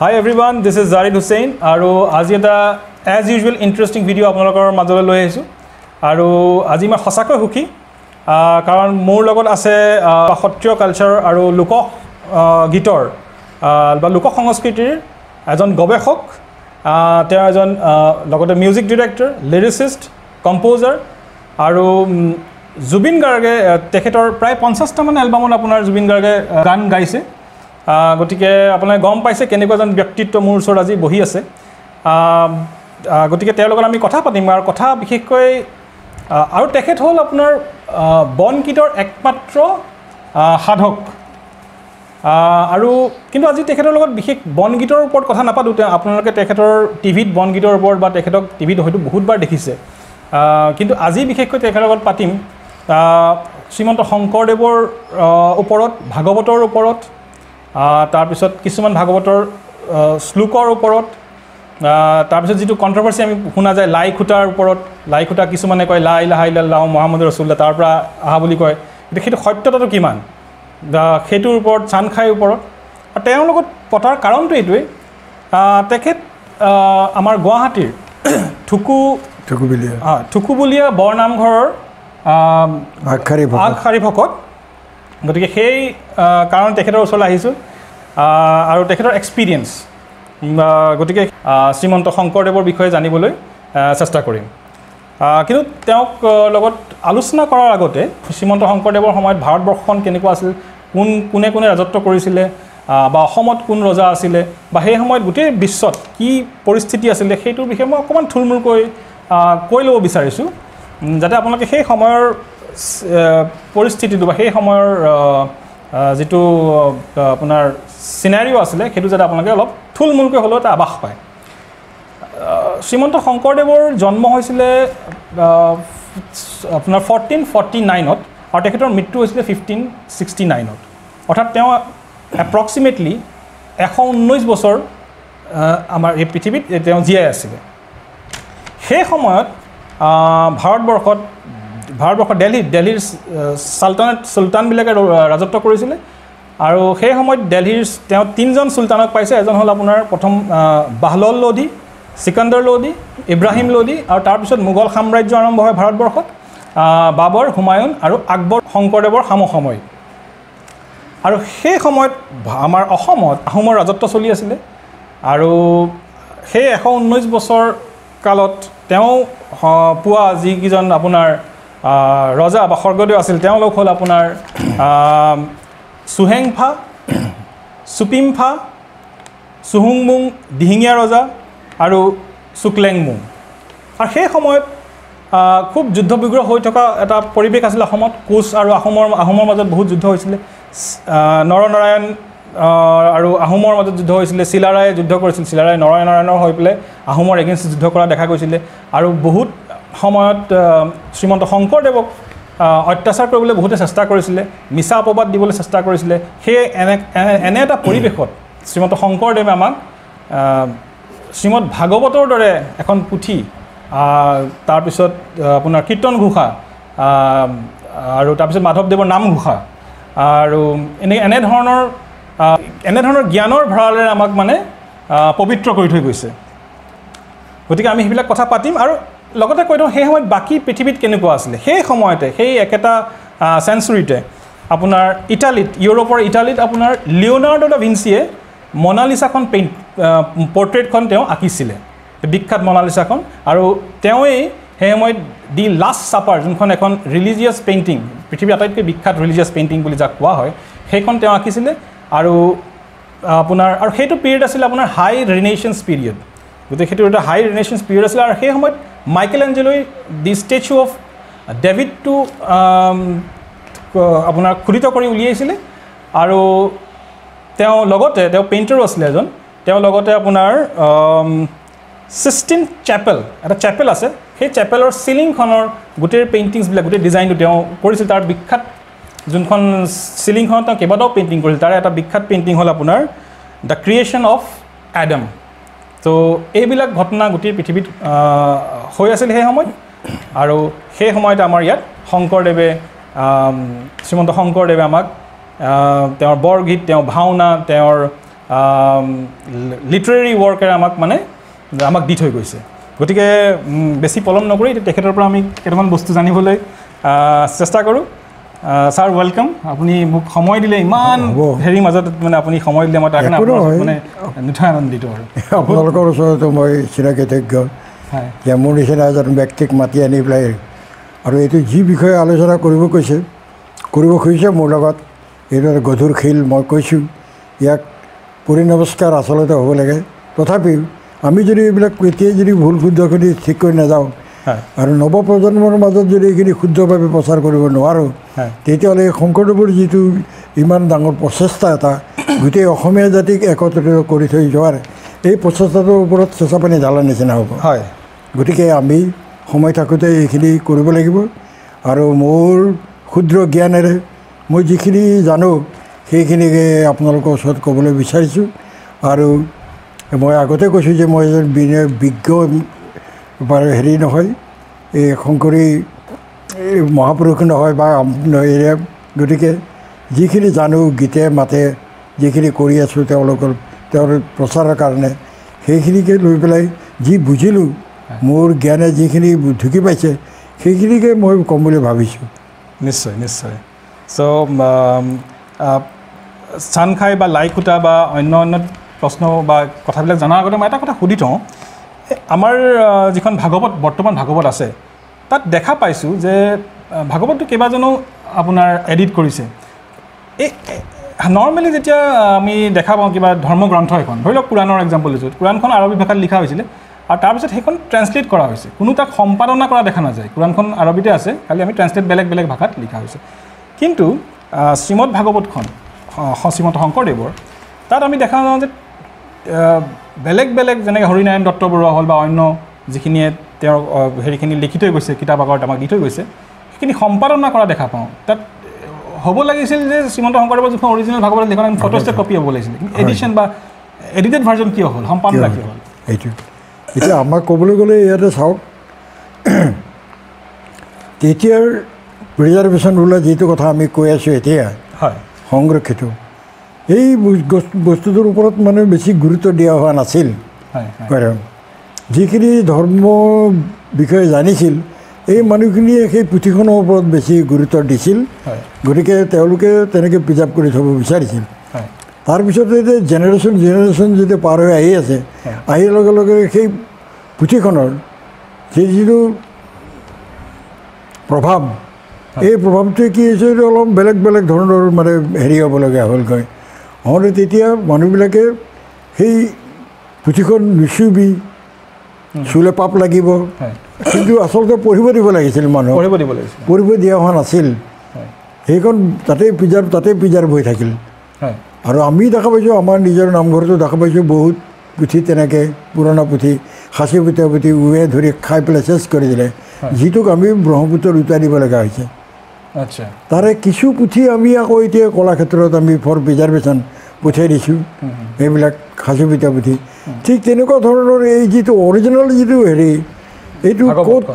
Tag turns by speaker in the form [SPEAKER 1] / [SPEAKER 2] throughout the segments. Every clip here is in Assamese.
[SPEAKER 1] Hi everyone, this is Zarid Hussain আৰু আজি এটা as usual interesting video আপোনালোকৰ মাজলৈ লৈ আহিছো আৰু আজি মই সঁচাকৈ সুখী কাৰণ মোৰ লগত আছে সত্ৰীয় কালচাৰ আৰু লোক গীতৰ বা লোক সংস্কৃতিৰ এজন গৱেষক তেওঁ এজন লগতে মিউজিক ডাইৰেক্টৰ লিৰিচিষ্ট কম্পোজাৰ আৰু জুবিন গাৰ্গে তেখেতৰ প্ৰায় 50টা মান এলবামত আপোনাৰ জুবিন গাৰ্গে গান গাইছে গতিকে আপোনালোকে গম পাইছে কেনেকুৱা এজন ব্যক্তিত্ব মোৰ ওচৰত আজি বহি আছে গতিকে তেওঁৰ লগত আমি কথা পাতিম আৰু কথা বিশেষকৈ আৰু তেখেত হ'ল আপোনাৰ বনগীতৰ একমাত্ৰ সাধক আৰু কিন্তু আজি তেখেতৰ লগত বিশেষ বনগীতৰ ওপৰত কথা নাপাতোঁ আপোনালোকে তেখেতৰ টিভিত বনগীতৰ ওপৰত বা তেখেতক টিভিত হয়তো বহুতবাৰ দেখিছে কিন্তু আজি বিশেষকৈ তেখেতৰ লগত পাতিম শ্ৰীমন্ত শংকৰদেৱৰ ওপৰত ভাগৱতৰ ওপৰত তাৰপিছত কিছুমান ভাগৱতৰ শ্লোকৰ ওপৰত তাৰপিছত যিটো কণ্ট্ৰভাৰ্চি আমি শুনা যায় লাই খুঁটাৰ ওপৰত লাই খুঁটা কিছুমানে কয় লা ইলাহা ইল্লাল্লাহ মুহাম্মাদুৰ ৰাছুলুল্লাহ তাৰ পৰা অহা বুলি কয় কিন্তু সেইটো সত্যতাটো কিমান সেইটোৰ ওপৰত চানখাইৰ ওপৰত আৰু তেওঁৰ লগত পতাৰ কাৰণটো এইটোৱে তেখেত আমাৰ গুৱাহাটীৰ ঠুকুবুলীয়া বৰনামঘৰৰ আগশাৰী ভকত গতিকে সেই কাৰণ তেখেতৰ ওচৰলৈ আহিছোঁ আৰু তেখেতৰ এক্সপিৰিয়েঞ্চ গতিকে শ্ৰীমন্ত শংকৰদেৱৰ বিষয়ে জানিবলৈ চেষ্টা কৰিম কিন্তু তেওঁক লগত আলোচনা কৰাৰ আগতে শ্ৰীমন্ত শংকৰদেৱৰ সময়ত ভাৰতবৰ্ষখন কেনেকুৱা আছিল কোনে ৰাজত্ব কৰিছিলে বা অসমত কোন ৰজা আছিলে বা সেই সময়ত গোটেই বিশ্বত কি পৰিস্থিতি আছিলে সেইটোৰ বিষয়ে মই অকণমান থুলমূলকৈ কৈ ল'ব বিচাৰিছোঁ যাতে আপোনালোকে সেই সময়ৰ পৰিস্থিতিটো বা সেই সময়ৰ যিটো আপোনাৰ চিনাৰিও আছিলে সেইটো যাতে আপোনালোকে অলপ থুলমূলকৈ হ'লেও এটা আভাস পায় শ্ৰীমন্ত শংকৰদেৱৰ জন্ম হৈছিলে আপোনাৰ 1449ত আৰু তেখেতৰ মৃত্যু হৈছিলে 1569ত অৰ্থাৎ তেওঁ এপ্ৰক্সিমেটলি 119 বছৰ আমাৰ এই পৃথিৱীত তেওঁ জীয়াই আছিলে সেই সময়ত ভাৰতবৰ্ষত দিল্লীৰ চুলতানবিলাকে ৰাজত্ব কৰিছিলে আৰু সেই সময়ত দিল্লীৰ তেওঁ 3জন চুলতানক পাইছে এজন হ'ল আপোনাৰ প্ৰথম বাহলল লোধি সিকান্দাৰ লোধি ইব্ৰাহিম লোধি আৰু তাৰপিছত মোগল সাম্ৰাজ্য আৰম্ভ হয় ভাৰতবৰ্ষত বাবৰ হুমায়ুন আৰু আকবৰ শংকৰদেৱৰ সমসাময়িক আৰু সেই সময়ত আমাৰ অসমত আহোমৰ ৰাজত্ব চলি আছিলে আৰু সেই 119 বছৰ কালত তেওঁ পোৱা যিকেইজন আপোনাৰ ৰজা বা স্বৰ্গদেউ আছিল তেওঁলোক হ'ল আপোনাৰ চুহেংফা চুপিমফা চুহুংমুং দিহিঙীয়া ৰজা আৰু চুকলেংমুং আৰু সেই সময়ত খুব যুদ্ধ বিগ্ৰহ হৈ থকা এটা পৰিৱেশ আছিলে অসমত কোচ আৰু আহোমৰ মাজত বহুত যুদ্ধ হৈছিলে নৰনাৰায়ণ আৰু আহোমৰ মাজত যুদ্ধ হৈছিলে চিলাৰায়ে যুদ্ধ কৰিছিল চিলাৰায়ে নৰনাৰায়ণৰ হৈ পেলাই আহোমৰ এগেইনষ্ট যুদ্ধ কৰা দেখা গৈছিলে আৰু বহুত সময়ত শ্ৰীমন্ত শংকৰদেৱক অত্যাচাৰ কৰিবলৈ বহুতে চেষ্টা কৰিছিলে মিছা অপবাদ দিবলৈ চেষ্টা কৰিছিলে সেই এনে এটা পৰিৱেশত শ্ৰীমন্ত শংকৰদেৱে আমাক শ্ৰীমদ ভাগৱতৰ দৰে এখন পুথি তাৰপিছত আপোনাৰ কীৰ্তন ঘোষা আৰু তাৰপিছত মাধৱদেৱৰ নামঘোষা আৰু এনেধৰণৰ জ্ঞানৰ ভঁৰালেৰে আমাক মানে পবিত্ৰ কৰি থৈ গৈছে গতিকে আমি সেইবিলাক কথা পাতিম আৰু লগতে কৈ দিওঁ সেই সময়ত বাকী পৃথিৱীত কেনেকুৱা আছিলে সেই সময়তে সেই একেটা চেঞ্চুৰীতে আপোনাৰ ইউৰোপৰ ইটালীত আপোনাৰ লিঅ'নাৰ্ডো ডা ভিঞ্চিয়ে মনালিছাখন পৰ্ট্ৰেটখন তেওঁ আঁকিছিলে বিখ্যাত মনালিছাখন আৰু তেওঁৱেই সেই সময়ত দি লাষ্ট ছাপাৰ যোনখন এখন ৰিলিজিয়াছ পেইণ্টিং পৃথিৱীৰ আটাইতকৈ বিখ্যাত ৰিলিজিয়াছ পেইণ্টিং বুলি যাক কোৱা হয় সেইখন তেওঁ আঁকিছিলে আৰু আপোনাৰ আৰু সেইটো পিৰিয়ড আছিলে আপোনাৰ হাই ৰিনেশ্যন্স পিৰিয়ড গতিকে সেইটো এটা হাই ৰিনেশ্যন্স পিৰিয়ড আছিলে আৰু সেই সময়ত মাইকেল এঞ্জেলোই দি ষ্টেচু অফ ডেভিডটো আপোনাৰ খোদিত কৰি উলিয়াইছিলে আৰু তেওঁ পেইণ্টাৰো আছিলে এজন তেওঁ লগতে আপোনাৰ সিষ্টিন এটা চেপেল আছে সেই চেপেলৰ চিলিংখনৰ গোটেই পেইণ্টিংছবিলাক গোটেই ডিজাইনটো তেওঁ কৰিছিল তাৰ বিখ্যাত যোনখন চিলিংখনত তেওঁ কেইবাটাও পেইণ্টিং কৰিছিল তাৰে এটা বিখ্যাত পেইণ্টিং হ'ল আপোনাৰ দ্য ক্ৰিয়েশ্যন অফ এডাম তো এইবিলাক ঘটনা গোটেই পৃথিৱীত হৈ আছিল সেই সময়ত আৰু সেই সময়ত আমাৰ ইয়াত শ্ৰীমন্ত শংকৰদেৱে আমাক তেওঁৰ বৰগীত তেওঁৰ ভাওনা তেওঁৰ লিটাৰেৰী ৱৰ্কেৰে আমাক দি থৈ গৈছে গতিকে বেছি পলম নকৰি তেখেতৰ পৰা আমি কেইটামান বস্তু জানিবলৈ চেষ্টা কৰোঁ ছাৰ ৱেলকাম আপুনি মোক সময় দিলে ইমান হেৰি মাজত মানে আপুনি সময় দিলে মই তাৰ কাৰণে মানে নিঠয় আনন্দিত আৰু
[SPEAKER 2] আপোনালোকৰ ওচৰতো মই চিৰকৃতজ্ঞ যে মোৰ নিচিনা এজন ব্যক্তিক মাতি আনি পেলাই আৰু এইটো যি বিষয়ে আলোচনা কৰিব খুজিছে মোৰ লগত এইটো গধুৰ শিল মই কৈছোঁ ইয়াক পৰিনমস্কাৰ আচলতে হ'ব লাগে তথাপিও আমি যদি এইবিলাক এতিয়াই যদি ভুল শুদ্ধখিনি ঠিক কৰি নাযাওঁ আৰু নৱপ্ৰজন্মৰ মাজত যদি এইখিনি শুদ্ধভাৱে প্ৰচাৰ কৰিব নোৱাৰোঁ তেতিয়াহ'লে শংকৰদেৱৰ যিটো ইমান ডাঙৰ প্ৰচেষ্টা এটা গোটেই অসমীয়া জাতিক একত্ৰিত কৰি থৈ যোৱাৰ এই প্ৰচেষ্টাটোৰ ওপৰত চেঁচা পানী ঢালাৰ নিচিনা হ'ব গতিকে আমি সময় থাকোঁতে এইখিনি কৰিব লাগিব আৰু মোৰ ক্ষুদ্ৰ জ্ঞানেৰে মই যিখিনি জানো সেইখিনিকে আপোনালোকৰ ওচৰত ক'বলৈ বিচাৰিছোঁ আৰু মই আগতে কৈছোঁ যে মই এজন বিজ্ঞ হেৰি নহয় এই শংকৰী মহাপুৰুষ নহয় বা নহয় গতিকে যিখিনি জানো গীতে মাতে যিখিনি কৰি আছোঁ তেওঁৰ প্ৰচাৰৰ কাৰণে সেইখিনিকে লৈ পেলাই যি বুজিলোঁ মোৰ জ্ঞানে যিখিনি ঢুকি পাইছে সেইখিনিকে মই ক'ম বুলি ভাবিছোঁ
[SPEAKER 1] নিশ্চয় নিশ্চয় চ' চান খাই বা লাই খুটা বা অন্য প্ৰশ্ন বা কথাবিলাক জনাৰ আগতে মই এটা কথা সুধি থওঁ আমাৰ যিখন বৰ্তমান ভাগৱত আছে তাত দেখা পাইছোঁ যে ভাগৱতটো কেইবাজনো আপোনাৰ এডিট কৰিছে এই নৰ্মেলি যেতিয়া আমি দেখা পাওঁ কিবা ধৰ্মগ্ৰন্থ এখন ধৰি লওক পুৰাণৰ এক্সাম্পল দিছোঁ পুৰাণখন আৰবী ভাষাত লিখা হৈছিলে আৰু তাৰপিছত সেইখন ট্ৰেন্সলেট কৰা হৈছে কোনো তাক সম্পাদনা কৰা দেখা নাযায় পুৰাণখন আৰবীতে আছে খালি আমি ট্ৰেন্সলেট বেলেগ ভাষাত লিখা হৈছে কিন্তু শ্ৰীমদ ভাগৱতখন শ্ৰীমন্ত শংকৰদেৱৰ তাত আমি দেখা যাওঁ যে বেলেগ যেনেকৈ হৰিনাৰায়ণ দত্ত বৰুৱা হ'ল বা অন্য যিখিনিয়ে তেওঁৰ হেৰিখিনি লিখি থৈ গৈছে কিতাপ আগত আমাক দি থৈ গৈছে সেইখিনি সম্পাদনা কৰা দেখা পাওঁ তাত হ'ব লাগিছিল যে শ্ৰীমন্ত শংকৰদেৱৰ যিখন অৰিজিনেল ভাগৱত লিখন এখন ফটোষ্টেট কপি হ'ব লাগিছিল এডিশ্যন বা এডিটেড ভাৰ্জন কিয় হ'ল সম্পাদনা কিয় হ'ল
[SPEAKER 2] এইটো এতিয়া আমাক ক'বলৈ গ'লে ইয়াতে চাওক তেতিয়াৰ ৰিজাৰ্ভেশ্যন ৰুলৰ যিটো কথা আমি কৈ আছোঁ এতিয়া
[SPEAKER 1] হয়
[SPEAKER 2] সংৰক্ষিত এই বস্তুটোৰ ওপৰত মানে বেছি গুৰুত্ব দিয়া হোৱা নাছিল কাৰণ যিখিনি ধৰ্ম বিষয়ে জানিছিল এই মানুহখিনিয়ে সেই পুথিখনৰ ওপৰত বেছি গুৰুত্ব দিছিল গতিকে তেওঁলোকে তেনেকৈ প্ৰিজাৰ্ভ কৰি থ'ব বিচাৰিছিল তাৰপিছতে যে জেনেৰেশ্যন যেতিয়া পাৰ হৈ আহি আছে আহি লগে লগে সেই পুথিখনৰ যিটো প্ৰভাৱ এই প্ৰভাৱটোৱে কি হৈছে অলপ বেলেগ ধৰণৰ মানে হেৰি হ'বলগীয়া হ'লগৈ নহ'লে তেতিয়া মানুহবিলাকে সেই পুথিখন নুচুবি চুলে পাপ লাগিব কিন্তু আচলতে পঢ়িব দিব লাগিছিল মানুহক পঢ়িব দিয়া হোৱা নাছিল সেইখন তাতেই প্ৰিজাৰ্ভ হৈ থাকিল আৰু আমি দেখা পাইছোঁ আমাৰ নিজৰ নামঘৰতো দেখা পাইছোঁ বহুত পুথি তেনেকৈ পুৰণা পুথি সাঁচি পুতা পুথি উৱে ধৰি খাই পেলাই চেছ কৰি দিলে যিটোক আমি ব্ৰহ্মপুত্ৰত উটাই দিব লগা হৈছে
[SPEAKER 1] আচ্ছা
[SPEAKER 2] তাৰে কিছু পুথি আমি আকৌ এতিয়া কলাক্ষেত্ৰত আমি ফৰ প্ৰিজাৰ্ভেশ্যন পঠিয়াই দিছোঁ এইবিলাক সাঁচি পুতা পুথি ঠিক তেনেকুৱা ধৰণৰ এই যিটো অৰিজিনেল যিটো হেৰি এইটো ক'ত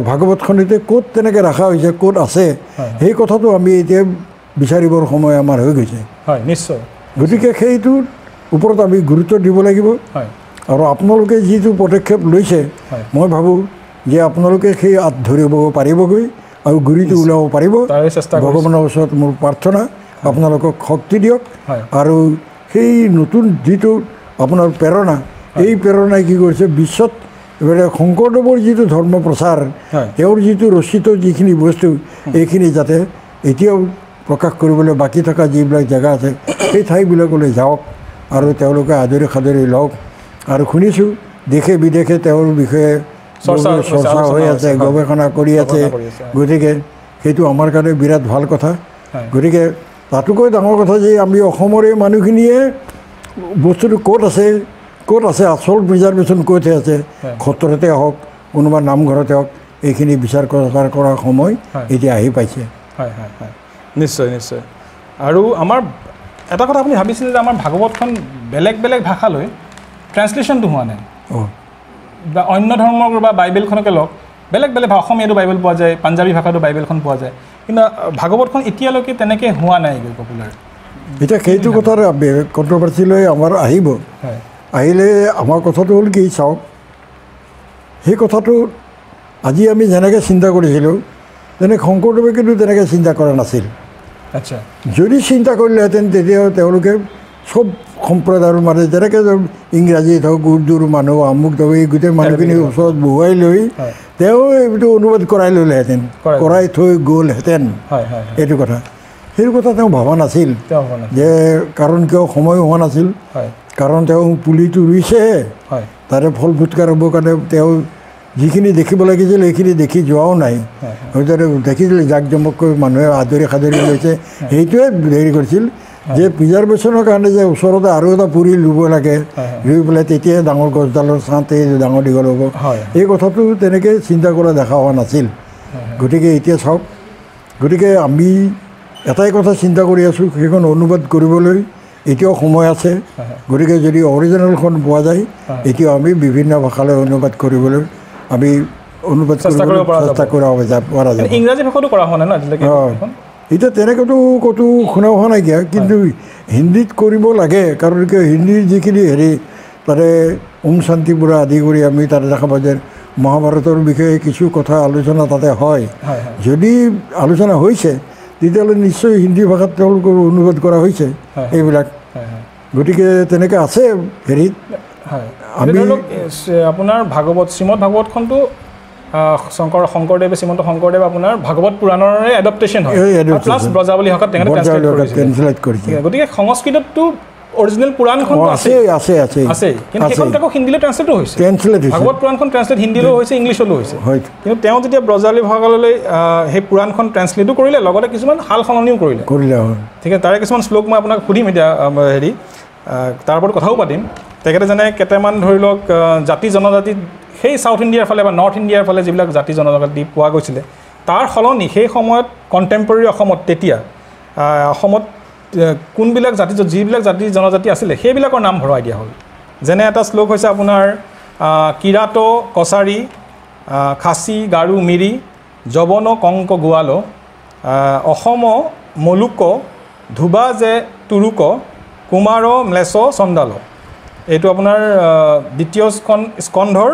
[SPEAKER 2] ভাগৱতখন এতিয়া ক'ত তেনেকৈ ৰখা হৈছে ক'ত আছে সেই কথাটো আমি এতিয়া বিচাৰিবৰ সময় আমাৰ হৈ গৈছে
[SPEAKER 1] হয় নিশ্চয়
[SPEAKER 2] গতিকে সেইটোৰ ওপৰত আমি গুৰুত্ব দিব লাগিব আৰু আপোনালোকে যিটো পদক্ষেপ লৈছে মই ভাবোঁ যে আপোনালোকে সেই হাত ধৰিব পাৰিবগৈ আৰু গুৰিটো ওলাব পাৰিব ভগৱানৰ ওচৰত মোৰ প্ৰাৰ্থনা আপোনালোকক শক্তি দিয়ক আৰু সেই নতুন যিটো আপোনাৰ প্ৰেৰণা এই প্ৰেৰণাই কি কৰিছে বিশ্বত শংকৰদেৱৰ যিটো ধৰ্ম প্ৰচাৰ তেওঁৰ যিটো ৰচিত যিখিনি বস্তু এইখিনি যাতে এতিয়াও প্ৰকাশ কৰিবলৈ বাকী থকা যিবিলাক জেগা আছে সেই ঠাইবিলাকলৈ যাওক আৰু তেওঁলোকে আদৰি সাদৰি লওক আৰু শুনিছোঁ দেশে বিদেশে তেওঁৰ বিষয়ে চৰ্চা হৈ আছে গৱেষণা কৰি আছে গতিকে সেইটো আমাৰ কাৰণে বিৰাট ভাল কথা গতিকে তাতোকৈ ডাঙৰ কথা যে আমি অসমৰে মানুহখিনিয়ে বস্তুটো ক'ত আছে আচল প্ৰিজাৰ্ভেশ্যন ক'তহে আছে সত্ৰতে হওক কোনোবা নামঘৰতে হওক এইখিনি বিচাৰ কৰাৰ সময় এতিয়া আহি পাইছে
[SPEAKER 1] হয় হয় হয় নিশ্চয় নিশ্চয় আৰু আমাৰ এটা কথা আপুনি ভাবিছিলে যে আমাৰ ভাগৱতখন বেলেগ ভাষালৈ ট্ৰেন্সলেশ্যনটো হোৱা নাই বা অন্য ধৰ্মৰ বা বাইবেলখনকে লওক বেলেগ অসমীয়াটো বাইবেল পোৱা যায় পাঞ্জাবী ভাষাটো বাইবেলখন পোৱা যায় কিন্তু ভাগৱতখন এতিয়ালৈকে তেনেকৈ হোৱা নাই পপুলাৰ
[SPEAKER 2] এতিয়া সেইটো কথাৰ কণ্ট্ৰভাৰ্চি লৈ আমাৰ আহিব আহিলে আমাৰ কথাটো হ'ল কি চাওক সেই কথাটো আজি আমি যেনেকৈ চিন্তা কৰিছিলোঁ তেনে শংকৰদেৱে কিন্তু তেনেকৈ চিন্তা কৰা নাছিল
[SPEAKER 1] আচ্ছা
[SPEAKER 2] যদি চিন্তা কৰিলেহেঁতেন তেতিয়া তেওঁলোকে চব সম্প্ৰদায়ৰ মানে যেনেকৈ ইংৰাজীত হওক উৰ্দুৰ মানুহ আমুক ধৰক এই গোটেই মানুহখিনি ওচৰত বহুৱাই লৈ তেওঁ এইটো অনুবাদ কৰাই ল'লেহেঁতেন কৰাই থৈ গ'লহেঁতেন এইটো কথা সেইটো কথা তেওঁ ভবা নাছিল যে কাৰণ কিয় সময়ো হোৱা নাছিল কাৰণ তেওঁ পুলিটো ৰুইছেহে তাৰে ফল ফুটকাৰ হ'বৰ কাৰণে তেওঁ যিখিনি দেখিব লাগিছিল সেইখিনি দেখি যোৱাও নাই হয়তো দেখিছিল জাক জমককৈ মানুহে আদৰি সাদৰি লৈছে সেইটোৱে হেৰি কৰিছিল যে প্ৰিজাৰ্ভেশ্যনৰ কাৰণে যে ওচৰতে আৰু এটা পুৰি ৰুব লাগে ৰুই পেলাই তেতিয়াই ডাঙৰ গছডালৰ ছাঁতে ডাঙৰ দীঘল হ'ব এই কথাটো তেনেকৈ চিন্তা কৰা দেখা হোৱা নাছিল গতিকে এতিয়া চাওক গতিকে আমি এটাই কথা চিন্তা কৰি আছোঁ সেইখন অনুবাদ কৰিবলৈ এতিয়াও সময় আছে গতিকে যদি অৰিজিনেলখন পোৱা যায় এতিয়াও আমি বিভিন্ন ভাষালৈ অনুবাদ কৰিবলৈ আমি অনুবাদ চেষ্টা কৰা পৰা যাব
[SPEAKER 1] ইংৰাজী ভাষাটো কৰা হোৱা নাই ন আজিলৈকে
[SPEAKER 2] এতিয়া তেনেকৈতো ক'তো শুনা হোৱা নাইকিয়া কিন্তু হিন্দীত কৰিব লাগে কাৰণ কিয় হিন্দীৰ যিখিনি হেৰি তাৰে ওম শান্তি পৰা আদি কৰি আমি তাতে দেখা পাওঁ যে মহাভাৰতৰ বিষয়ে কিছু কথা আলোচনা তাতে হয় যদি আলোচনা হৈছে তেতিয়াহ'লে নিশ্চয় হিন্দী ভাষাত তেওঁলোকৰ অনুবাদ কৰা হৈছে এইবিলাক গতিকে তেনেকৈ আছে হেৰিত
[SPEAKER 1] আমি আপোনাৰ ভাগৱত শ্ৰীমদ ভাগৱতখনটো শংকৰদেৱে শ্ৰীমন্ত শংকৰদেৱ আপোনাৰ ভাগৱত পুৰাণৰে এডাপ্টেশ্যন হয় প্লাছ ব্ৰজাৱলী ভাষাত
[SPEAKER 2] ট্ৰেন্সলেট কৰিছে
[SPEAKER 1] গতিকে সংস্কৃততটো অৰিজিনেল পুৰাণখন
[SPEAKER 2] আছে আছে আছে
[SPEAKER 1] আছে কিন্তু সেইখন আকৌ হিন্দীলৈ ট্ৰেন্সলেটো হৈছে ভাগৱত পুৰাণখন ট্ৰেন্সলেট হিন্দীলৈও হৈছে ইংলিছলৈও হৈছে কিন্তু তেওঁ যেতিয়া ব্ৰজাৱলী ভাষালৈ সেই পুৰাণখন ট্ৰেন্সলেটো কৰিলে লগতে কিছুমান সাল সলনিও কৰিলে ঠিক আছে তাৰে কিছুমান শ্লোক মই আপোনাক সুধিম এতিয়া হেৰি তাৰ ওপৰত কথাও পাতিম তেখেতে যেনে কেইটামান ধৰি লওক জাতি জনজাতি সেই চাউথ ইণ্ডিয়াৰ ফালে বা নৰ্থ ইণ্ডিয়াৰ ফালে যিবিলাক জাতি জনজাতি পোৱা গৈছিলে তাৰ সলনি সেই সময়ত কণ্টেম্পৰেৰী অসমত তেতিয়া অসমত কোনবিলাক যিবিলাক জাতি জনজাতি আছিলে সেইবিলাকৰ নাম ভৰাই দিয়া হ'ল যেনে এটা শ্লোক হৈছে আপোনাৰ কিৰাত কছাৰী খাচী গাৰো মিৰি যৱন কংক গোৱাল অসম মলুক ধুবা যে তুৰুক কুমাৰ ম্লেছ চণ্ডাল এইটো আপোনাৰ দ্বিতীয়খন স্কন্ধৰ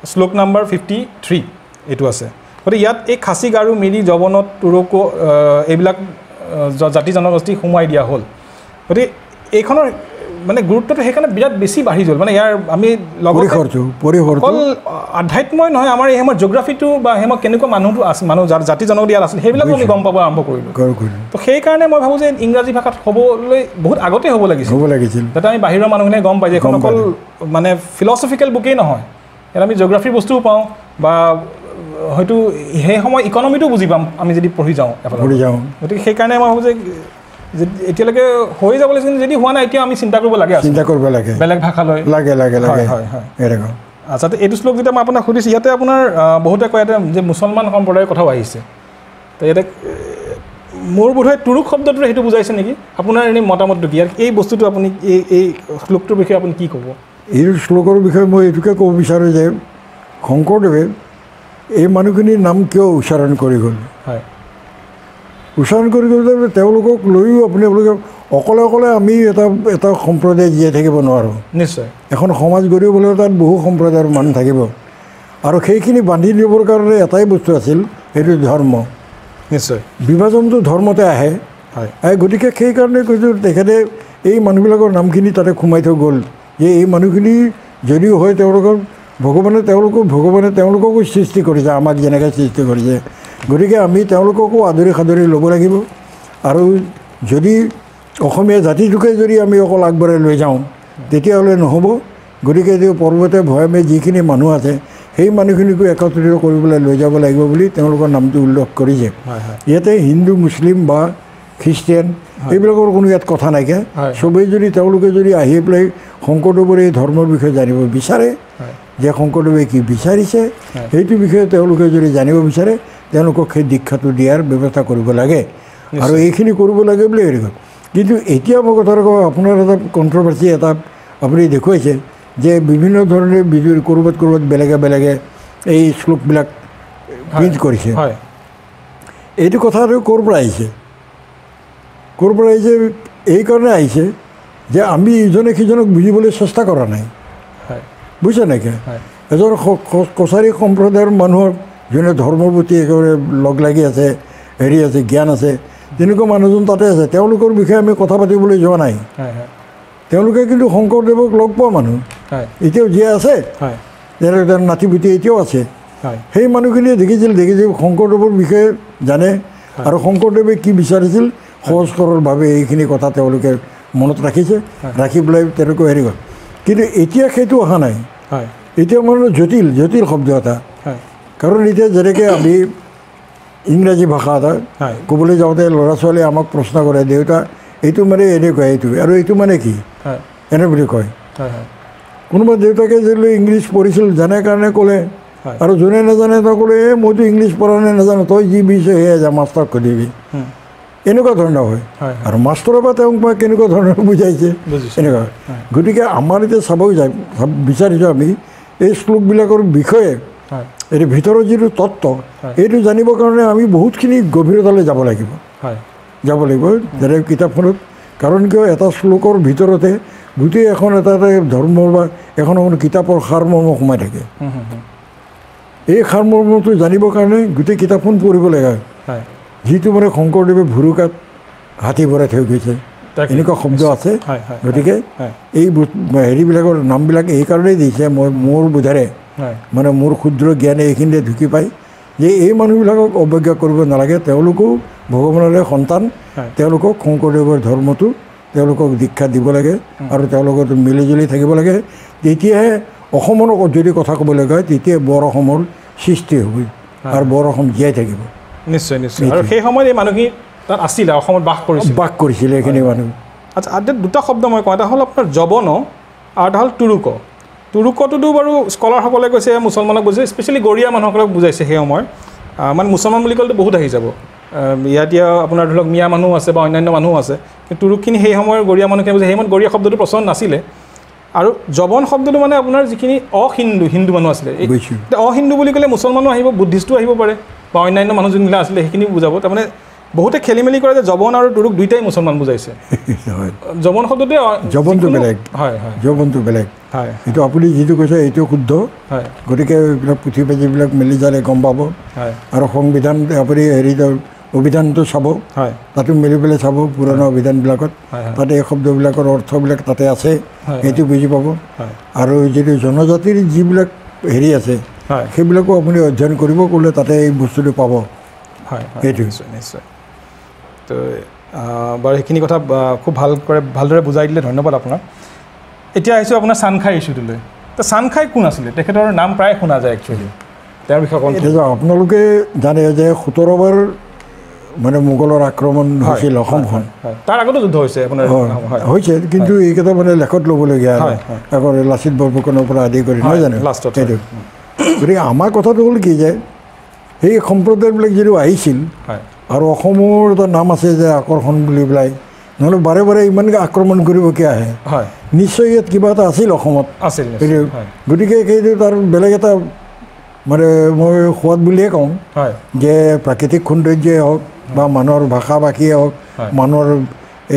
[SPEAKER 1] শ্লোক নাম্বাৰ 53 এইটো আছে গতিকে ইয়াত এই খাচী গাৰো মিৰি যৱন তুৰুক এইবিলাক জাতি জনগোষ্ঠী সোমোৱাই দিয়া হ'ল গতিকে এইখনৰ মানে গুৰুত্বটো সেইকাৰণে বিৰাট বেছি বাঢ়ি গ'ল মানে ইয়াৰ আমি অকল আধ্যাত্মই নহয় আমাৰ এই সময়ত জিঅ'গ্ৰাফিটো বা সেই সময়ত কেনেকুৱা মানুহ জাতি জনগোষ্ঠী ইয়াত আছিল সেইবিলাকো আমি গম পাব আৰম্ভ কৰিলোঁ তো সেইকাৰণে মই ভাবোঁ যে ইংৰাজী ভাষাত হ'বলৈ বহুত আগতে হ'ব লাগিছিল যাতে আমি বাহিৰৰ মানুহখিনিয়ে গম পাই যে এখন অকল মানে ফিলচফিকেল বুকেই নহয় ইয়াত আমি জিঅ'গ্ৰাফিৰ বস্তুও পাওঁ বা হয়তো সেই সময় ইকনমিটো বুজি পাম আমি যদি পঢ়ি যাওঁ গতিকে সেইকাৰণে মই ভাবোঁ যে এতিয়ালৈকে হৈ যাব লাগিছিল যদি হোৱা নাই এতিয়া আমি চিন্তা কৰিব লাগে বেলেগ ভাষালৈ আচ্ছা এইটো শ্লোক যেতিয়া মই আপোনাক সুধিছোঁ ইয়াতে আপোনাৰ বহুতে কয় ইয়াতে যে মুছলমান সম্প্ৰদায়ৰ কথাও আহিছে তো ইয়াতে মোৰ বোধহয় তুৰুক শব্দটোৰে সেইটো বুজাইছে নেকি আপোনাৰ এনেই মতামতটো কি আৰু এই বস্তুটো আপুনি এই শ্লোকটোৰ বিষয়ে আপুনি কি ক'ব
[SPEAKER 2] এই শ্লোকৰ বিষয়ে মই এইটোকে ক'ব বিচাৰোঁ যে শংকৰদেৱে এই মানুহখিনিৰ নাম কিয় উচ্চাৰণ কৰি গ'ল উচ্চাৰণ কৰি গ'ল তেওঁলোকক লৈও আপোনালোকে অকলে আমি এটা সম্প্ৰদায় জীয়াই থাকিব নোৱাৰোঁ
[SPEAKER 1] নিশ্চয়
[SPEAKER 2] এখন সমাজ গঢ়িবলৈ তাত বহু সম্প্ৰদায়ৰ মানুহ থাকিব আৰু সেইখিনি বান্ধি দিবৰ কাৰণে এটাই বস্তু আছিল সেইটো ধৰ্ম
[SPEAKER 1] নিশ্চয়
[SPEAKER 2] বিভাজনটো ধৰ্মতে আহে গতিকে সেইকাৰণে কৈছোঁ তেখেতে এই মানুহবিলাকৰ নামখিনি তাতে সোমাই থৈ গ'ল যে এই মানুহখিনি যদিও হয় ভগৱানে তেওঁলোককো সৃষ্টি কৰিছে আমাক যেনেকৈ সৃষ্টি কৰিছে গতিকে আমি তেওঁলোককো আদৰি সাদৰি ল'ব লাগিব আৰু যদি অসমীয়া জাতিটোকে যদি আমি অকল আগবঢ়াই লৈ যাওঁ তেতিয়াহ'লে নহ'ব গতিকে যে পৰ্বতে ভৈয়ামে যিখিনি মানুহ আছে সেই মানুহখিনিকো একত্ৰিত কৰিবলৈ লৈ যাব লাগিব বুলি তেওঁলোকৰ নামটো উল্লেখ কৰিছে ইয়াতে হিন্দু মুছলিম বা খ্ৰীষ্টিয়ান এইবিলাকৰ কোনো ইয়াত কথা নাইকিয়া চবেই যদি তেওঁলোকে যদি আহি পেলাই শংকৰদেৱৰ এই ধৰ্মৰ বিষয়ে জানিব বিচাৰে যে শংকৰদেৱে কি বিচাৰিছে সেইটো বিষয়ে তেওঁলোকে যদি জানিব বিচাৰে তেওঁলোকক সেই দীক্ষাটো দিয়াৰ ব্যৱস্থা কৰিব লাগে আৰু এইখিনি কৰিব লাগে বুলি হেৰি কয় কিন্তু এতিয়া মই কথা কওঁ আপোনাৰ এটা কণ্ট্ৰভাৰ্চি এটা আপুনি দেখুৱাইছে যে বিভিন্ন ধৰণে ক'ৰবাত বেলেগে এই শ্লোকবিলাক প্ৰিণ্ট কৰিছে এইটো কথা আৰু ক'ৰ পৰা আহিছে এইকাৰণে আহিছে যে আমি ইজনে সিজনক বুজিবলৈ চেষ্টা কৰা নাই, বুজিছে নেকি? এজন কছাৰী সম্প্ৰদায়ৰ মানুহক যোনে ধৰ্মৰ প্ৰতি একেবাৰে লগ লাগি আছে, হেৰি আছে, জ্ঞান আছে, তেনেকুৱা মানুহজন তাতে আছে। তেওঁলোকৰ বিষয়ে আমি কথা পাতিবলৈ যোৱা নাই। তেওঁলোকে কিন্তু শংকৰদেৱক লগ পোৱা মানুহ, এতিয়াও জীয়াই আছে, যেনেকৈ নাতিপুতি এতিয়াও আছে। সেই মানুহখিনিয়ে দেখিছিল শংকৰদেৱৰ বিষয়ে জানে আৰু শংকৰদেৱে কি বিচাৰিছিল সহজ সৰলভাৱে এইখিনি কথা তেওঁলোকে মনত ৰাখিছে, ৰাখি পেলাই তেনেকৈ হেৰি কৰে। কিন্তু এতিয়া সেইটো অহা নাই। এতিয়া মানে জটিল শব্দ এটা। কাৰণ এতিয়া যেনেকৈ আমি ইংৰাজী ভাষা এটা ক'বলৈ যাওঁতে ল'ৰা ছোৱালীয়ে আমাক প্ৰশ্ন কৰে, দেউতা এইটো মানে এনেকুৱা, এইটো আৰু এইটো মানে কি, এনে বুলি কয়। কোনোবা দেউতাকে যদি ইংলিছ পঢ়িছিল জানে কাৰণে ক'লে, আৰু যোনে নাজানে তই ক'লে মইতো ইংলিছ পঢ়া নাই, নাজানো, তই যি বিচাৰ সেয়া যা মাষ্টৰক কৈ দিবি, এনেকুৱা ধৰণৰ হয়। আৰু মাষ্টৰৰ পৰা তেওঁক মই কেনেকুৱা ধৰণৰ বুজাইছে এনেকুৱা হয়। গতিকে আমাৰ এতিয়া চাব বিচাৰিছোঁ আমি এই শ্লোকবিলাকৰ বিষয়ে, এইটো ভিতৰৰ যিটো তত্ত্ব, এইটো জানিবৰ কাৰণে আমি বহুতখিনি গভীৰতালৈ যাব লাগিব। যেনে কিতাপখনত, কাৰণ কিয় এটা শ্লোকৰ ভিতৰতে গোটেই এখন এটা ধৰ্ম বা এখন কিতাপৰ সাৰমৰ্ম সোমাই থাকে। এই সাৰমৰ্মটো জানিবৰ কাৰণে গোটেই কিতাপখন পঢ়িব লগা হয়। যিটো মানে শংকৰদেৱে ভুৰুকাত হাতী ভৰাই থৈ গৈছে, এনেকুৱা শব্দ আছে। গতিকে এই হেৰিবিলাকৰ নামবিলাক এইকাৰণেই দিছে, মোৰ বোধেৰে মানে মোৰ ক্ষুদ্ৰ জ্ঞানে এইখিনিতে ঢুকি পায় যে এই মানুহবিলাকক অৱজ্ঞা কৰিব নালাগে। তেওঁলোকো ভগৱানৰে সন্তান, তেওঁলোকক শংকৰদেৱৰ ধৰ্মটো তেওঁলোকক দীক্ষা দিব লাগে আৰু তেওঁলোকৰ মিলিজুলি থাকিব লাগে। তেতিয়াহে অসমৰ যদি কথা ক'বলৈ হয়, তেতিয়া বৰ অসমৰ সৃষ্টি হ'ব আৰু বৰ অসম জীয়াই থাকিব।
[SPEAKER 1] নিশ্চয়। আৰু সেই সময়ত এই মানুহখিনি তাত আছিলে, অসমত বাস কৰিছিলে
[SPEAKER 2] এইখিনি মানুহ।
[SPEAKER 1] আচ্ছা, দুটা শব্দ মই কওঁ, এটা হ'ল আপোনাৰ জবন আৰু এটা হ'ল তুৰুক। তুৰুকটোতো বাৰু স্কলাৰসকলে কৈছে মুছলমানক বুজাইছে, স্পেচিয়েলি গৰীয়া মানুহসকলক বুজাইছে সেই সময়ত। মানে মুছলমান বুলি ক'লেতো বহুত আহি যাব, ইয়াত এতিয়া আপোনাৰ ধৰি লওক মিয়া মানুহ আছে বা অন্যান্য মানুহ আছে, কিন্তু তুৰুকখিনি সেই সময়ৰ গৰীয়া মানুহখিনি বুজায়। সেই সময়ত গৰীয়া শব্দটো প্ৰচলন নাছিলে। আৰু জবন শব্দটো মানে আপোনাৰ যিখিনি হিন্দু মানুহ আছিলে, অহিন্দু বুলি ক'লে মুছলমানো আহিব, বুদ্ধিষ্টো আহিব পাৰে বা অন্যান্য মানুহ যোনবিলাক আছিলে সেইখিনি বুজাব। তাৰমানে বহুতে খেলি মেলি কৰে যে জবন আৰু তুৰুক দুইটাই মুছলমান বুজাইছে। জবন শব্দটোৱে
[SPEAKER 2] জবনটো বেলেগ, জবনটো বেলেগ। এইটো আপুনি যিটো কৈছে এইটো শুদ্ধ। গতিকে এইবিলাক পুথি পাঁজিবিলাক মেলি যালে গম পাব। আৰু সংবিধান আপুনি অভিধানটো চাব, তাতো মেলি পেলাই চাব পুৰণা অভিধানবিলাকত, তাতে এই শব্দবিলাকৰ অৰ্থবিলাক তাতে আছে, সেইটো বুজি পাব। আৰু যিটো জনজাতিৰ যিবিলাক হেৰি আছে সেইবিলাকো আপুনি অধ্যয়ন কৰিব ক'লে তাতে এই বস্তুটো পাব। সেইটো
[SPEAKER 1] নিশ্চয়। তো বাৰু সেইখিনি কথা খুব ভালদৰে বুজাই দিলে, ধন্যবাদ আপোনাক। এতিয়া আহিছোঁ আপোনাৰ চানখাই ইছ্যুটোলৈ। তো চানখাই কোন আছিলে? তেখেতৰ নাম প্ৰায় শুনা যায় একচুৱেলি, তেওঁৰ বিষয়ে কওঁ।
[SPEAKER 2] এতিয়া আপোনালোকে জানে যে 17 বাৰ মানে মোগলৰ আক্ৰমণ হৈছিল অসমখন।
[SPEAKER 1] তাৰ আগতো যুদ্ধ হৈছে আপোনাৰ
[SPEAKER 2] হৈছে, কিন্তু এইকেইটা মানে লেখত ল'বলগীয়া আগৰ লাচিত বৰফুকনৰ পৰা আদি কৰি, নহয় জানো? সেইটো গতিকে আমাৰ কথাটো হ'ল কি যে সেই সম্প্ৰদায়বিলাক যিটো আহিছিল আৰু অসমৰ এটা নাম আছে যে আকৰ্ষণ বুলি পেলাই, নহ'লে বাৰে বাৰে ইমানকৈ আক্ৰমণ কৰিব কিয় আহে? নিশ্চয় ইয়াত কিবা এটা আছিল অসমত আছিল। গতিকে সেইটো তাৰ বেলেগ এটা মানে মই সোৱাদ বুলিয়ে কওঁ যে প্ৰাকৃতিক সৌন্দৰ্যই হওক বা মানুহৰ ভাষা ভাষীয়ে হওক, মানুহৰ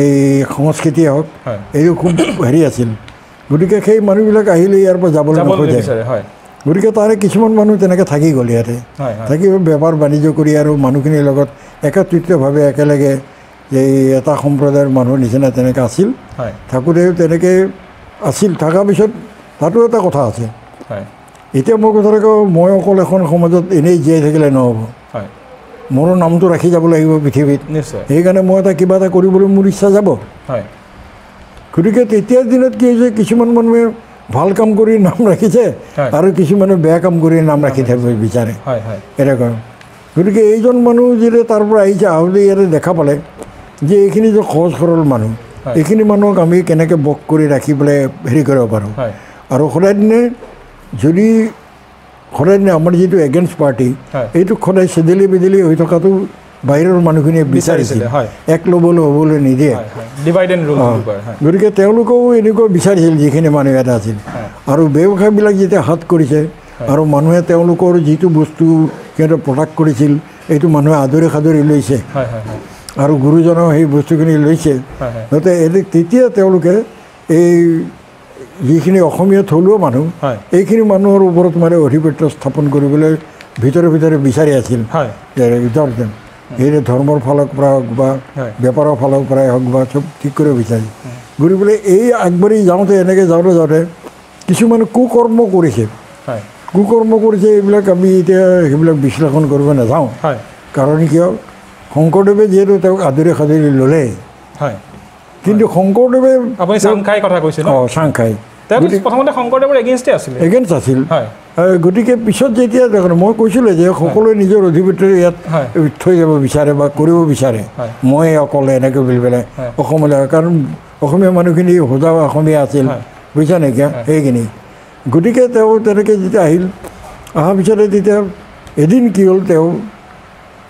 [SPEAKER 2] এই সংস্কৃতিয়ে হওক, এইটো খুব হেৰি আছিল। গতিকে সেই মানুহবিলাক আহিলে ইয়াৰ পৰা যাবলৈ নোখোজে। গতিকে তাৰে কিছুমান মানুহ তেনেকৈ থাকি গ'ল ইয়াতে, থাকি বেপাৰ বাণিজ্য কৰি আৰু মানুহখিনিৰ লগত একত্ৰিতভাৱে একেলগে এই এটা সম্প্ৰদায়ৰ মানুহৰ নিচিনা তেনেকৈ আছিল। থাকোঁতে তেনেকৈ আছিল, থকাৰ পিছত তাতো এটা কথা আছে। এতিয়া মই কথাটো কওঁ, মই অকল এখন সমাজত এনেই জীয়াই থাকিলে নহ'ব, মোৰো নামটো ৰাখি যাব লাগিব পৃথিৱীত। সেইকাৰণে মই কিবা এটা কৰিবলৈ মোৰ ইচ্ছা যাব। গতিকে তেতিয়াৰ দিনত কি হৈছে, কিছুমান মানুহে ভাল কাম কৰি নাম ৰাখিছে আৰু কিছুমানে বেয়া কাম কৰি নাম ৰাখি থাকিব বিচাৰে, এনেকুৱা। গতিকে এইজন মানুহ যেতিয়া তাৰ পৰা আহিছে, আহোঁতে ইয়াতে দেখা পালে যে এইখিনি যে সহজ সৰল মানুহ, এইখিনি মানুহক আমি কেনেকৈ বস কৰি ৰাখি পেলাই হেৰি কৰিব পাৰোঁ। আৰু সদায় দিনে আমাৰ যিটো এগেইনষ্ট পাৰ্টি, এইটো সদায় চেদেলি বেদেলি হৈ থকাটো বাহিৰৰ মানুহখিনিয়ে বিচাৰিছিল, এক হ'বলৈ নিদিয়ে। গতিকে তেওঁলোকেও এনেকুৱা বিচাৰিছিল যিখিনি মানুহ ইয়াতে আছিল। আৰু ব্যৱসায়বিলাক যেতিয়া হাত কৰিছে আৰু মানুহে তেওঁলোকৰ যিটো বস্তু সিহঁতে প্ৰডাক্ট কৰিছিল, এইটো মানুহে আদৰি সাদৰি লৈছে। আৰু গুৰুজনেও সেই বস্তুখিনি লৈছে যাতে তেতিয়া তেওঁলোকে এই যিখিনি অসমীয়া থলুৱা মানুহ এইখিনি মানুহৰ ওপৰত মানে আধিপত্য স্থাপন কৰিবলৈ ভিতৰে ভিতৰে বিচাৰি আছিল এই ধৰ্মৰ ফালৰ পৰা হওক বা বেপাৰৰ ফালৰ পৰাই হওক বা চব ঠিক কৰিব বিচাৰি ঘূৰি পেলাই এই আগবাঢ়ি যাওঁতে এনেকৈ যাওঁতে কিছুমানে কুকৰ্ম কৰিছে এইবিলাক আমি এতিয়া সেইবিলাক বিশ্লেষণ কৰিব নাযাওঁ কাৰণ কিয় শংকৰদেৱে যিহেতু তেওঁক আদৰি সাদৰি ল'লে কিন্তু শংকৰদেৱে
[SPEAKER 1] আপুনি চাংখাই কথা কৈছে
[SPEAKER 2] চাংখাই
[SPEAKER 1] প্ৰথমতে শংকৰদেৱৰ এগেইনষ্টে আছিল
[SPEAKER 2] গতিকে পিছত যেতিয়া দেখোন মই কৈছিলোঁ যে সকলোৱে নিজৰ অধিপত্য ইয়াত থৈ যাব বিচাৰে বা কৰিব বিচাৰে মই অকলে এনেকৈ বুলি পেলাই অসমলৈ কাৰণ অসমীয়া মানুহখিনি সোজা অসমীয়া আছিল বুজিছা নাইকিয়া সেইখিনি গতিকে তেওঁ তেনেকৈ যেতিয়া আহিল অহাৰ পিছতে তেতিয়া এদিন কি হ'ল তেওঁ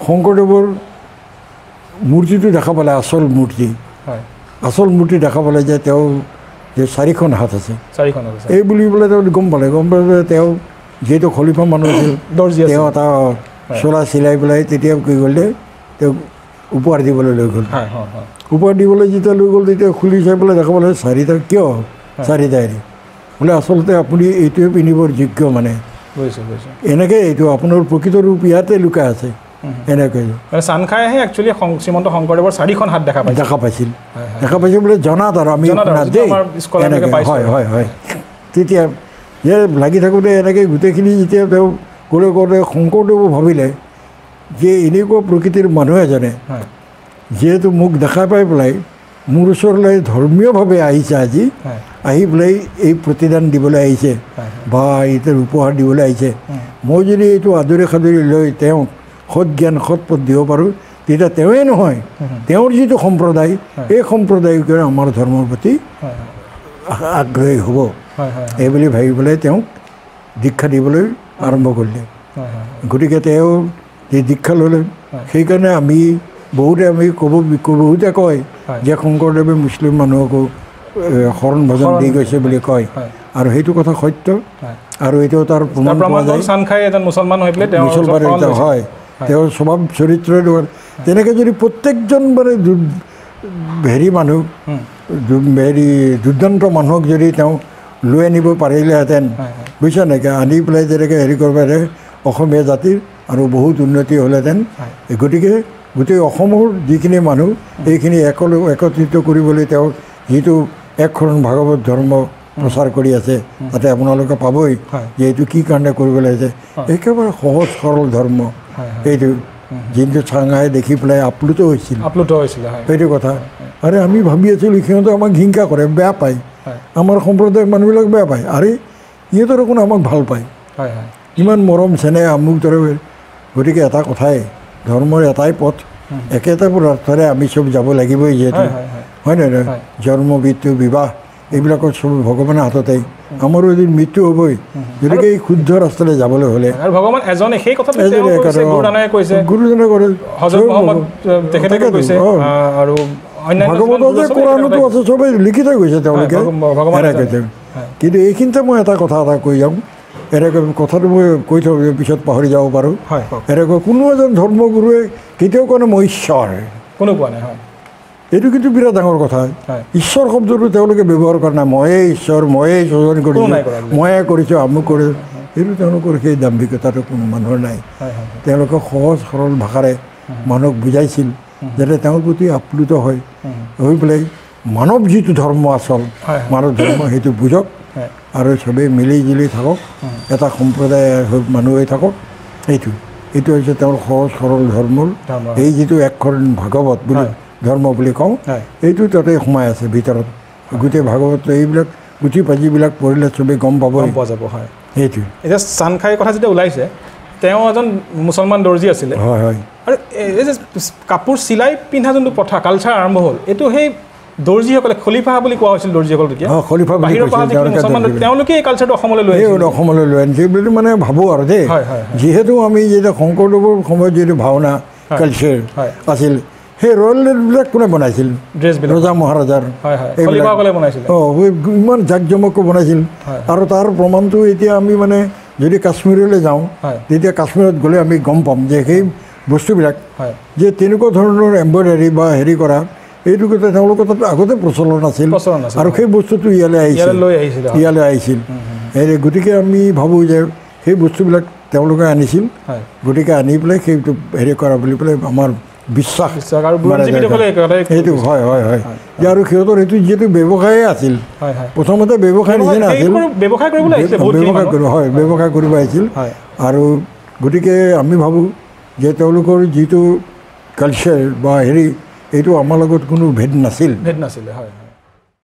[SPEAKER 2] শংকৰদেৱৰ মূৰ্তিটো দেখা পালে আচল মূৰ্তি দেখা পালে যে তেওঁ যে 4খন হাত আছে এই বুলি পেলাই তেওঁ গম পালে তেওঁ যিহেতু খলিফা মানুহ আছিল তেওঁ এটা চোলা চিলাই পেলাই তেতিয়া কি কৰিলে তেওঁক উপহাৰ দিবলৈ লৈ গ'ল উপহাৰ দিবলৈ যেতিয়া লৈ গ'ল তেতিয়া খুলি চাই পেলাই দেখা পালে 4টা কিয় 4টা হেৰি বোলে আচলতে আপুনি এইটোৱে পিন্ধিবৰ যোগ্য মানে এনেকৈ এইটো আপোনাৰ প্ৰকৃত ৰূপ ইয়াতে লুকাই আছে এনেকৈ
[SPEAKER 1] চাংখাইহে একচুৱেলি শ্ৰীমন্ত শংকৰদেৱৰ 4খন হাত দেখা পাইছিল
[SPEAKER 2] বোলে জনাত আৰু আমি হয় তেতিয়া যে লাগি থাকোঁতে এনেকৈ গোটেইখিনি যেতিয়া তেওঁ কৰোঁতে শংকৰদেৱে ভাবিলে যে এনেকুৱা প্ৰকৃতিৰ মানুহ এজনে যিহেতু মোক দেখা পাই পেলাই মোৰ ওচৰলৈ ধৰ্মীয়ভাৱে আহিছে আজি আহি পেলাই এই প্ৰতিদান দিবলৈ আহিছে বা এইটোৰ উপহাৰ দিবলৈ আহিছে মই যদি এইটো আদৰি সাদৰি লৈ তেওঁক সৎ জ্ঞান সৎ পথ দিব পাৰোঁ তেতিয়া তেওঁৱেই নহয় তেওঁৰ যিটো সম্প্ৰদায় এই সম্প্ৰদায়কে আমাৰ ধৰ্মৰ প্ৰতি আগ্ৰহী হ'ব এই বুলি ভাবি পেলাই তেওঁক দীক্ষা দিবলৈ আৰম্ভ কৰিলে গতিকে তেওঁ যি দীক্ষা ল'লে সেইকাৰণে আমি বহুতে কয় যে শংকৰদেৱে মুছলিম মানুহকো শৰণ ভজন দি গৈছে বুলি কয় আৰু সেইটো কথা সত্য আৰু এইটো তাৰ প্ৰমাণ পোৱা যায়
[SPEAKER 1] চাংখাই এজন মুছলমান হৈ পেলাই
[SPEAKER 2] হয় তেওঁৰ স্বভাৱ চৰিত্ৰ তেনেকৈ যদি প্ৰত্যেকজন মানে হেৰি মানুহ দুৰ্দান্ত মানুহক যদি তেওঁ লৈ আনিব পাৰিলেহেঁতেন বুজিছা নাইকিয়া আনি পেলাই যেনেকৈ হেৰি কৰিব পাৰে অসমীয়া জাতিৰ আৰু বহুত উন্নতি হ'লহেঁতেন গতিকে গোটেই অসমৰ যিখিনি মানুহ এইখিনি একত্ৰিত কৰিবলৈ তেওঁ যিটো একশৰণ ভাগৱত ধৰ্ম প্ৰচাৰ কৰি আছে তাতে আপোনালোকে পাবই যে এইটো কি কাৰণে কৰিবলৈ আছে একেবাৰে সহজ সৰল ধৰ্ম এইটো যিটো চাংখাই দেখি পেলাই আপ্লুত হৈছিল সেইটো কথা আৰে আমি ভাবি আছিলোঁ সিহঁতে আমাক হিংসা কৰে বেয়া পায় আমাৰ সম্প্ৰদায়ৰ মানুহবিলাক বেয়া পায় আৰে সিহঁতৰ দেখোন আমাক ভাল পায় ইমান মৰম চেনেহ আমুক দৰে গতিকে এটা কথাই ধৰ্মৰ এটাই পথ একেটা ৰাস্তাৰে আমি চব যাব লাগিবই যিহেতু হয় নহয় জন্ম মৃত্যু বিবাহ এইবিলাকৰ চব ভগৱানৰ হাততেই আমাৰো এদিন মৃত্যু হ'বই গতিকে এই শুদ্ধ ৰাস্তালৈ যাবলৈ হ'লে গুৰুজনে কৰে ভাগৱতত যে কোৰাণতো আছে চবেই লিখি থৈ গৈছে তেওঁলোকে কিন্তু এইখিনিতে মই এটা কথা কৈ যাওঁ এনেকৈ কথাটো মই কৈ থওঁ পিছত পাহৰি যাব পাৰোঁ এনেকৈ কোনো এজন ধৰ্মগুৰুৱে কেতিয়াও কোৱা নাই মই ঈশ্বৰ
[SPEAKER 1] কোনো কোৱা নাই
[SPEAKER 2] এইটো কিন্তু বিৰাট ডাঙৰ কথা ঈশ্বৰ শব্দটো তেওঁলোকে ব্যৱহাৰ কৰা নাই ময়ে ঈশ্বৰ ময়ে সৃজন কৰিছোঁ ময়ে কৰিছোঁ আমুক কৰিছোঁ এইটো তেওঁলোকৰ সেই দাম্ভিকতাটো কোনো মানুহৰ নাই তেওঁলোকে সহজ সৰল ভাষাৰে মানুহক বুজাইছিল যাতে তেওঁৰ প্ৰতি আপ্লুত হয় হৈ পেলাই মানৱ যিটো ধৰ্ম আচল মানৱ ধৰ্ম সেইটো বুজক আৰু চবেই মিলি জুলি থাকক এটা সম্প্ৰদায় মানুহ হৈ থাকক এইটো হৈছে তেওঁৰ সহজ সৰল ধৰ্মৰ এই যিটো একশৰণ ভাগৱত বুলি ধৰ্ম বুলি কওঁ এইটো তাতে সোমাই আছে ভিতৰত গোটেই ভাগৱত এইবিলাক পুথি পাঁজিবিলাক পঢ়িলে চবেই গম পোৱা
[SPEAKER 1] যাব
[SPEAKER 2] সেইটো
[SPEAKER 1] এতিয়া চাংখাইৰ কথা যেতিয়া ওলাইছে তেওঁ এজন মুছলমান দৰ্জী আছিলে
[SPEAKER 2] হয়
[SPEAKER 1] আৰু এই যে কাপোৰ চিলাই পিন্ধা যোনটো প্ৰথা কালচাৰ আৰম্ভ হ'ল এইটো সেই দৰ্জীসকলে খলিফা বুলি কোৱা হৈছিল দৰ্জীসকল তেতিয়া
[SPEAKER 2] খলিফা
[SPEAKER 1] তেওঁলোকে এই কালচাৰটো অসমলৈ
[SPEAKER 2] লৈ আনিছে বুলি মানে ভাবোঁ আৰু দেই যিহেতু আমি যেতিয়া শংকৰদেৱৰ সময়ত যিটো ভাওনা কালচাৰ আছিল সেই ৰয়েলবিলাক কোনে বনাইছিল ৰজা মহাৰাজাৰ ইমান জাক জমককৈ বনাইছিল আৰু তাৰ প্ৰমাণটো এতিয়া আমি মানে যদি কাশ্মীৰলৈ যাওঁ তেতিয়া কাশ্মীৰত গ'লে আমি গম পাম যে সেই বস্তুবিলাক
[SPEAKER 1] হয়
[SPEAKER 2] যে তেনেকুৱা ধৰণৰ এম্ব্ৰইডাৰী বা হেৰি কৰা এইটো কথা তেওঁলোকৰ তাত আগতে প্ৰচলন আছিল আৰু সেই বস্তুটো ইয়ালৈ আহিছিল হেৰি গতিকে আমি ভাবোঁ যে সেই বস্তুবিলাক তেওঁলোকে আনিছিল গতিকে আনি পেলাই সেইটো হেৰি কৰা বুলি পেলাই আমাৰ বিশ্বাস সেইটো হয় হয় হয় যে আৰু সিহঁতৰ এইটো যিহেতু ব্যৱসায়ে আছিল প্ৰথমতে ব্যৱসায় নিচিনা আছিল ব্যৱসায় কৰিব আহিছিল আৰু গতিকে আমি ভাবোঁ যে তেওঁলোকৰ যিটো কালচাৰ বা হেৰি এইটো আমাৰ লগত কোনো ভেদ নাছিল
[SPEAKER 1] হয়